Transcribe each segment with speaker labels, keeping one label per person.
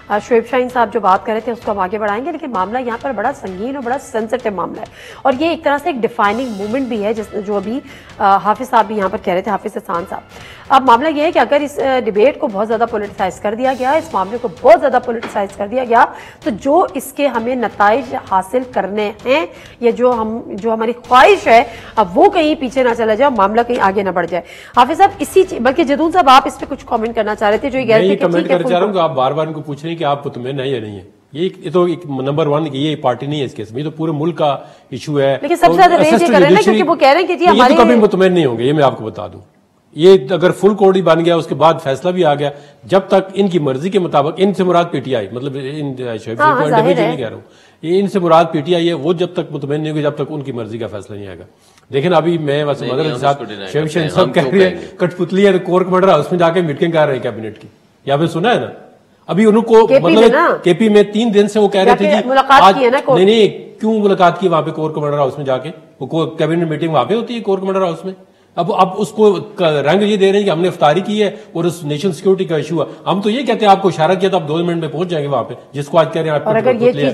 Speaker 1: शोएब शाहीन साहब जो बात कर रहे थे उसको हम आगे बढ़ाएंगे, लेकिन मामला यहाँ पर बड़ा संगीन और बड़ा सेंसिटिव मामला है और ये एक तरह से एक डिफाइनिंग मूवमेंट भी है जो अभी हाफिज साहब भी यहाँ पर कह रहे थे, हाफिज हसान साहब। अब मामला ये है कि अगर इस डिबेट को बहुत ज्यादा पोलिटिसाइज कर दिया गया, इस मामले को बहुत ज्यादा पोलिटिसाइज कर दिया गया, तो जो इसके हमें नताइज हासिल करने हैं या जो हमारी ख्वाहिश है अब वो कहीं पीछे ना चला जाए, मामला कहीं आगे ना बढ़ जाए। हाफिज साहब बल्कि जदून साहब आप इस पे कुछ कमेंट करना चाह रहे थे, जो ये
Speaker 2: कमेंट करना चाह रहा हूँ। आप बार बार इनको पूछ रहे हैं कि आप मुतमईन है या नहीं है। ये तो एक नंबर 1 कि ये पार्टी नहीं है इस केस में, ये तो पूरे मुल्क का इशू है।
Speaker 1: लेकिन सबसे ज्यादा रेज ये कर रहे हैं क्योंकि वो कह रहे हैं कि जी हमारे
Speaker 2: तो कभी मुतमईन नहीं होंगे, ये मैं आपको बता दूं। ये अगर फुल कोर्ट ही बन गया, उसके बाद फैसला भी आ गया, जब तक इनकी मर्जी के मुताबिक, इनसे मुराद पीटीआई, मतलब इंडिविजुअल नहीं कह रहा हूँ, ये इनसे मुराद पीटीआई है, वो जब तक मुतमईन नहीं होगी जब तक उनकी मर्जी का फैसला नहीं आएगा। लेकिन अभी मैं वैसे मदर के साथ शोएब शाहीन साहब कह रहे हैं कठपुतली है, कोर कमांडर हाउस में जाके मीटिंग कर रहे हैं कैबिनेट की, या फिर सुना है ना अभी उनको, मतलब केपी में 3 दिन से वो कह रहे थे कि
Speaker 1: मुलाकात की है ना,
Speaker 2: नहीं क्यों मुलाकात की वहां पे कोर कमांडर हाउस में जाके, वो कैबिनेट मीटिंग वहां पे होती है कोर कमांडर हाउस में। अब उसको रंग ये दे रहे हैं कि हमने इफ्तारी की है और उस नेशनल सिक्योरिटी का इशू है। हम तो ये कहते हैं आपको इशारा किया तो आप 2 मिनट में पहुंच जाएंगे वहां पे, जिसको आज कह रहे हैं।
Speaker 1: और अगर ये चीज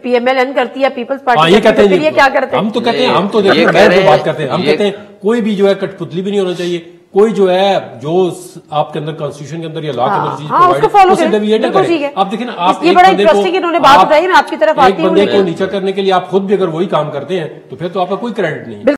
Speaker 1: पीएमएलएन करती है, पीपल्स पार्टी,
Speaker 2: ये कहते हैं,
Speaker 1: ये क्या करते हैं?
Speaker 2: हम तो कहते हैं, हम तो बात करते हैं, हम कहते हैं कोई भी जो है कठपुतली भी नहीं होना चाहिए, कोई जो है जो आपके अंदर कॉन्स्टिट्यूशन के अंदर या लॉ के अंदर चीज उसे डेविएट करें। आप देखिए ना, आप
Speaker 1: ये बड़ा इंटरेस्टिंग इन्होंने बात बताई, मैं आपकी तरफ आती हूं।
Speaker 2: एक बंदे को नीचा करने के लिए आप खुद भी अगर वही काम करते हैं तो फिर तो आपका कोई क्रेडिट नहीं है।